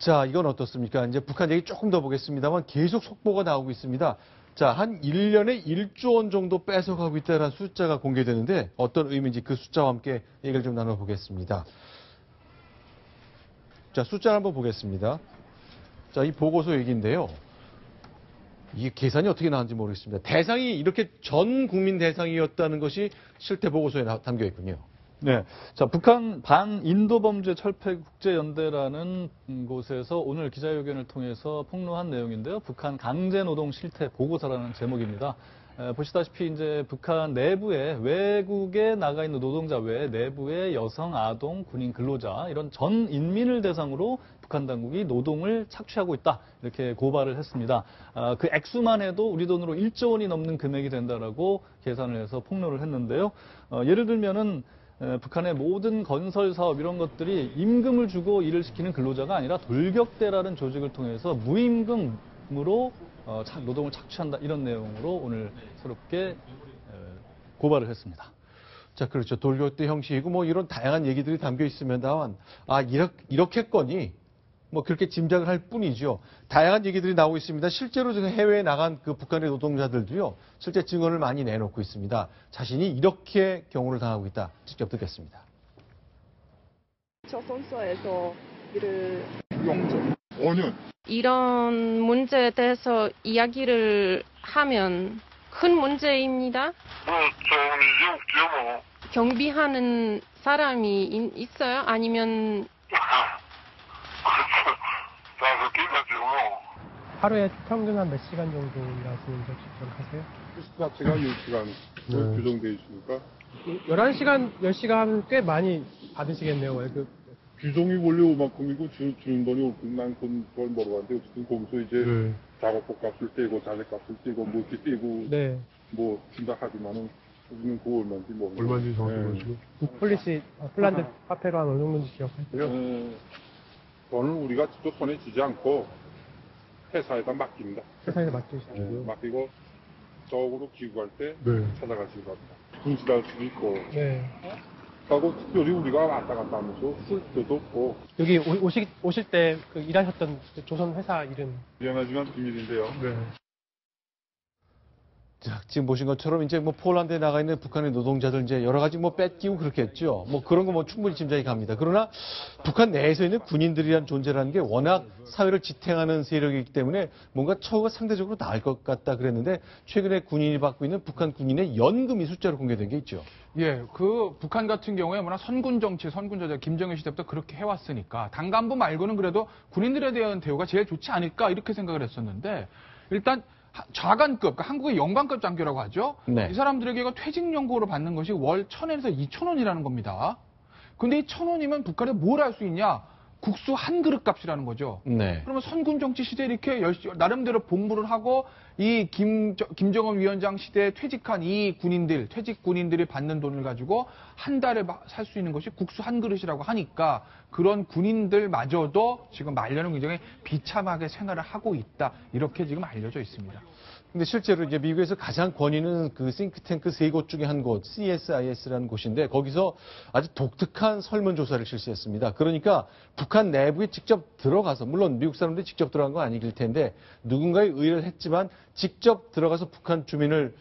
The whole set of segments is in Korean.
자, 이건 어떻습니까? 이제 북한 얘기 조금 더 보겠습니다만 계속 속보가 나오고 있습니다. 자, 한 1년에 1조 원 정도 뺏어가고 있다는 숫자가 공개되는데 어떤 의미인지 그 숫자와 함께 얘기를 좀 나눠보겠습니다. 자, 숫자를 한번 보겠습니다. 자, 이 보고서 얘기인데요. 이게 계산이 어떻게 나왔는지 모르겠습니다. 대상이 이렇게 전 국민 대상이었다는 것이 실태 보고서에 담겨 있군요. 네. 자, 북한 반인도범죄 철폐국제연대라는 곳에서 오늘 기자회견을 통해서 폭로한 내용인데요. 북한 강제노동 실태 보고서라는 제목입니다. 보시다시피 이제 북한 내부에 외국에 나가 있는 노동자 외에 내부의 여성, 아동, 군인, 근로자 이런 전 인민을 대상으로 북한 당국이 노동을 착취하고 있다 이렇게 고발을 했습니다. 그 액수만 해도 우리 돈으로 1조 원이 넘는 금액이 된다라고 계산을 해서 폭로를 했는데요. 예를 들면은 북한의 모든 건설 사업 이런 것들이 임금을 주고 일을 시키는 근로자가 아니라 돌격대라는 조직을 통해서 무임금으로 노동을 착취한다 이런 내용으로 오늘 새롭게 고발을 했습니다. 자, 그렇죠. 돌격대 형식이고 뭐 이런 다양한 얘기들이 담겨 있으면다만 이렇게건이 뭐 그렇게 짐작을 할 뿐이죠. 다양한 얘기들이 나오고 있습니다. 실제로 해외에 나간 그 북한의 노동자들도요. 실제 증언을 많이 내놓고 있습니다. 자신이 이렇게 경우를 당하고 있다. 직접 듣겠습니다. 저 선서에서 일을 5년. 이런 문제에 대해서 이야기를 하면 큰 문제입니다. 좋은 일이 없죠, 뭐. 경비하는 사람이 있어요? 아니면 다섯 개까지 뭐. 하루에 평균 한 몇 시간 정도 일하시는 적 하세요? 자체가 10시간 규정되어 있으니까. 11시간, 10시간 꽤 많이 받으시겠네요, 월급. 규정이 원래 오만큼이고 주는 돈이 난 그걸 물어봤는데 어쨌든 거기서 이제 작업복 값을 떼고 자재값을 떼고 뭐 이렇게 떼고 네. 뭐 준다 하지만은 우리는 그거 얼마인지 모르겠어요. 얼마인지 정확히 모르시고. 폴리시, 폴란드 화폐로 한 어느 정도인지 기억하세요? 돈을 우리가 직접 손에 쥐지 않고 회사에다 맡깁니다. 회사에서 맡기시고요. 맡기고 저으로 기구할 때 네. 찾아가시고 갑니다. 분실할 수도 있고. 네. 하고 특별히 우리가 왔다 갔다 하면서 쓸 데도 없고. 여기 오실 때 그 일하셨던 그 조선 회사 이름. 미안하지만 비밀인데요. 네. 자, 지금 보신 것처럼 이제 뭐 폴란드에 나가 있는 북한의 노동자들 이제 여러 가지 뭐 뺏기고 그렇겠죠. 뭐 그런 거 뭐 충분히 짐작이 갑니다. 그러나 북한 내에서 있는 군인들이란 존재라는 게 워낙 사회를 지탱하는 세력이기 때문에 뭔가 처우가 상대적으로 나을 것 같다 그랬는데 최근에 군인이 받고 있는 북한 군인의 연금이 숫자로 공개된 게 있죠. 예, 그 북한 같은 경우에 워낙 선군 정치, 선군조자 김정일 시대부터 그렇게 해왔으니까 당간부 말고는 그래도 군인들에 대한 대우가 제일 좋지 않을까 이렇게 생각을 했었는데 일단 좌관급, 그러니까 한국의 영관급 장교라고 하죠. 네. 이 사람들에게 퇴직연금으로 받는 것이 월 1,000원에서 2,000원이라는 겁니다. 근데 이 1,000원이면 북한에 뭘 할 수 있냐? 국수 한 그릇 값이라는 거죠. 네. 그러면 선군 정치 시대에 이렇게 나름대로 복무를 하고 이 김정은 위원장 시대에 퇴직한 이 군인들, 퇴직 군인들이 받는 돈을 가지고 한 달에 살 수 있는 것이 국수 한 그릇이라고 하니까 그런 군인들마저도 지금 말년은 굉장히 비참하게 생활을 하고 있다. 이렇게 지금 알려져 있습니다. 근데 실제로 이제 미국에서 가장 권위 있는 그 싱크탱크 세 곳 중에 한 곳, CSIS라는 곳인데 거기서 아주 독특한 설문조사를 실시했습니다. 그러니까 북한 내부에 직접 들어가서, 물론 미국 사람들이 직접 들어간 건 아니길 텐데 누군가의 의뢰를 했지만 직접 들어가서 북한 주민을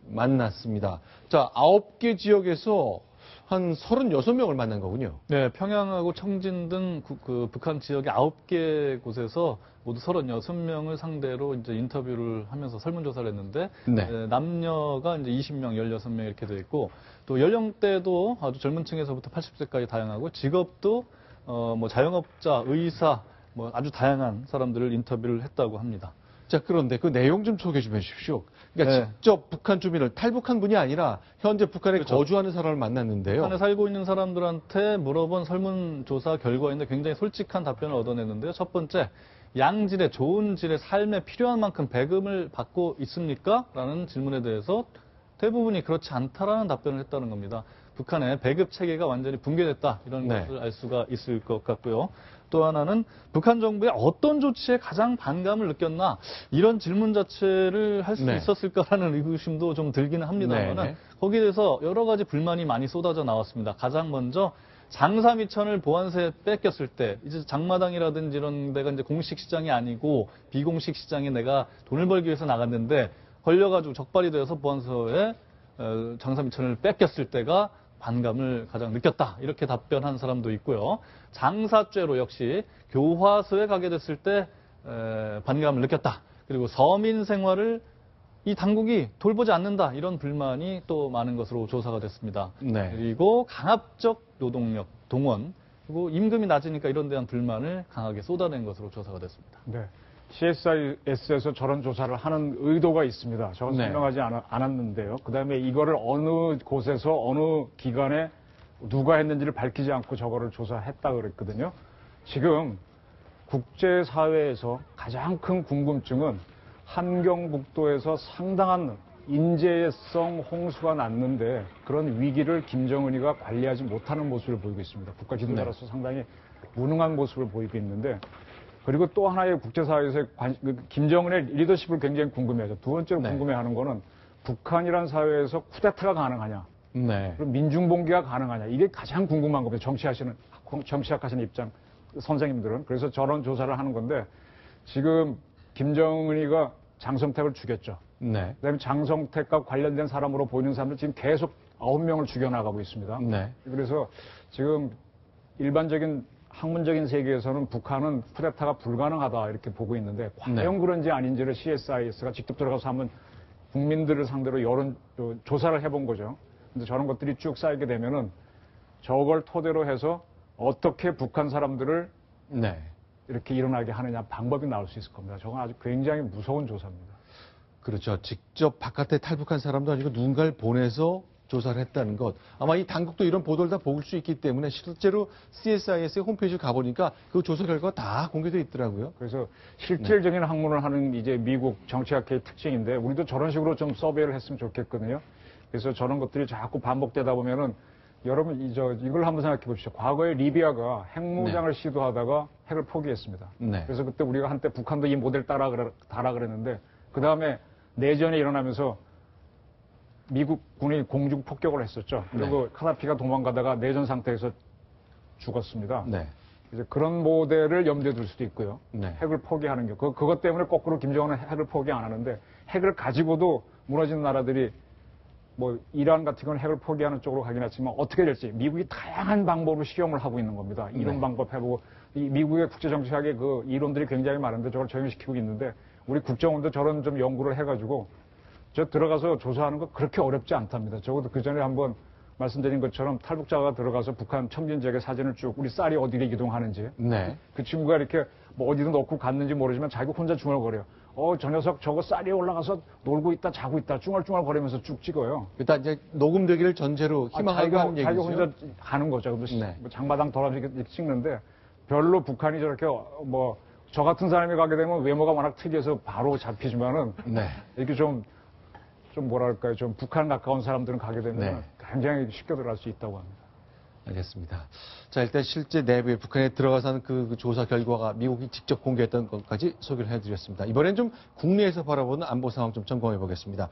만났습니다. 자, 9개 지역에서 한 36명을 만난 거군요. 네, 평양하고 청진 등 그 북한 지역의 9개 곳에서 모두 36명을 상대로 이제 인터뷰를 하면서 설문조사를 했는데 네. 남녀가 이제 20명, 16명 이렇게 돼 있고 또 연령대도 아주 젊은 층에서부터 80세까지 다양하고 직업도 뭐 자영업자, 의사 뭐 아주 다양한 사람들을 인터뷰를 했다고 합니다. 자, 그런데 그 내용 좀 소개 좀 해주십시오. 그러니까 직접 북한 주민을 탈북한 분이 아니라 현재 북한에 그렇죠. 거주하는 사람을 만났는데요. 북한에 살고 있는 사람들한테 물어본 설문조사 결과인데 굉장히 솔직한 답변을 얻어냈는데요. 첫 번째, 양질의 좋은 질의 삶에 필요한 만큼 배급을 받고 있습니까? 라는 질문에 대해서 대부분이 그렇지 않다라는 답변을 했다는 겁니다. 북한의 배급 체계가 완전히 붕괴됐다 이런 것을 알 수가 있을 것 같고요. 또 하나는 북한 정부의 어떤 조치에 가장 반감을 느꼈나 이런 질문 자체를 할 수 있었을까라는 의구심도 좀 들기는 합니다만 거기에 대해서 여러 가지 불만이 많이 쏟아져 나왔습니다. 가장 먼저 장사미천을 보안소에 뺏겼을 때 이제 장마당이라든지 이런 데가 이제 공식 시장이 아니고 비공식 시장에 내가 돈을 벌기 위해서 나갔는데 걸려가지고 적발이 되어서 보안소에 장사미천을 뺏겼을 때가 반감을 가장 느꼈다. 이렇게 답변한 사람도 있고요. 장사죄로 역시 교화소에 가게 됐을 때 반감을 느꼈다. 그리고 서민 생활을 이 당국이 돌보지 않는다. 이런 불만이 또 많은 것으로 조사가 됐습니다. 네. 그리고 강압적 노동력, 동원, 그리고 임금이 낮으니까 이런 데한 불만을 강하게 쏟아낸 것으로 조사가 됐습니다. 네. CSIS에서 저런 조사를 하는 의도가 있습니다. 저건 네. 설명하지 않았는데요. 그 다음에 이거를 어느 곳에서 어느 기관에 누가 했는지를 밝히지 않고 저거를 조사했다 그랬거든요. 지금 국제사회에서 가장 큰 궁금증은 함경북도에서 상당한 인재성 홍수가 났는데 그런 위기를 김정은이가 관리하지 못하는 모습을 보이고 있습니다. 국가 지도자로서 상당히 무능한 모습을 보이고 있는데 그리고 또 하나의 국제사회에서 김정은의 리더십을 굉장히 궁금해하죠. 두 번째로 네. 궁금해하는 거는 북한이라는 사회에서 쿠데타가 가능하냐, 네. 그리고 민중봉기가 가능하냐 이게 가장 궁금한 겁니다. 정치학하시는 입장 선생님들은. 그래서 저런 조사를 하는 건데 지금 김정은이가 장성택을 죽였죠. 네. 그다음에 장성택과 관련된 사람으로 보이는 사람들 지금 계속 9명을 죽여나가고 있습니다. 네. 그래서 지금 일반적인 학문적인 세계에서는 북한은 쿠데타가 불가능하다 이렇게 보고 있는데 과연 네. 그런지 아닌지를 CSIS가 직접 들어가서 한번 국민들을 상대로 여론 조사를 해본 거죠. 근데 저런 것들이 쭉 쌓이게 되면은 저걸 토대로 해서 어떻게 북한 사람들을 네. 이렇게 일어나게 하느냐 방법이 나올 수 있을 겁니다. 저건 아주 굉장히 무서운 조사입니다. 그렇죠. 직접 바깥에 탈북한 사람도 아니고 누군가를 보내서 조사를 했다는 것. 아마 이 당국도 이런 보도를 다 볼 수 있기 때문에 실제로 CSIS의 홈페이지를 가보니까 그 조사 결과가 다 공개되어 있더라고요. 그래서 실질적인 학문을 하는 이제 미국 정치학회의 특징인데 우리도 저런 식으로 좀 서베이를 했으면 좋겠거든요. 그래서 저런 것들이 자꾸 반복되다 보면은 여러분 이걸 한번 생각해 보십시오. 과거에 리비아가 핵무장을 시도하다가 핵을 포기했습니다. 네. 그래서 그때 우리가 한때 북한도 이 모델 따라 그랬는데 그 다음에 내전이 일어나면서 미국 군이 공중 폭격을 했었죠. 그리고 카다피가 도망가다가 내전 상태에서 죽었습니다. 네. 이제 그런 모델을 염두에 둘 수도 있고요. 네. 핵을 포기하는 게 그것 때문에 거꾸로 김정은은 핵을 포기 안 하는데 핵을 가지고도 무너지는 나라들이 뭐 이란 같은 건 핵을 포기하는 쪽으로 가긴 했지만 어떻게 될지 미국이 다양한 방법으로 실험을 하고 있는 겁니다. 이런 방법 해보고 이 미국의 국제정치학의 그 이론들이 굉장히 많은데 저걸 적용시키고 있는데 우리 국정원도 저런 좀 연구를 해가지고 저 들어가서 조사하는 거 그렇게 어렵지 않답니다. 적어도 그 전에 한번 말씀드린 것처럼 탈북자가 들어가서 북한 청진 지역의 사진을 쭉 우리 쌀이 어디로 이동하는지 네. 그 친구가 이렇게 뭐 어디든 넣고 갔는지 모르지만 자기 혼자 중얼거려요. 저 녀석 저거 쌀이 올라가서 놀고 있다 자고 있다 중얼중얼거리면서 쭉 찍어요. 일단 이제 녹음되기를 전제로 희망하고 하는 자기가 얘기죠. 혼자 가는 거죠. 네. 뭐 장마당 돌아다니면서 이렇게 찍는데 별로 북한이 저렇게 뭐 저 같은 사람이 가게 되면 외모가 워낙 특이해서 바로 잡히지만은 네. 이렇게 좀 뭐랄까요. 좀 북한 가까운 사람들은 가게 되면 네. 굉장히 쉽게 들어갈 수 있다고 합니다. 알겠습니다. 자, 일단 실제 내부에 북한에 들어가서 하는 그 조사 결과가 미국이 직접 공개했던 것까지 소개를 해드렸습니다. 이번엔 좀 국내에서 바라보는 안보 상황 좀 점검해 보겠습니다.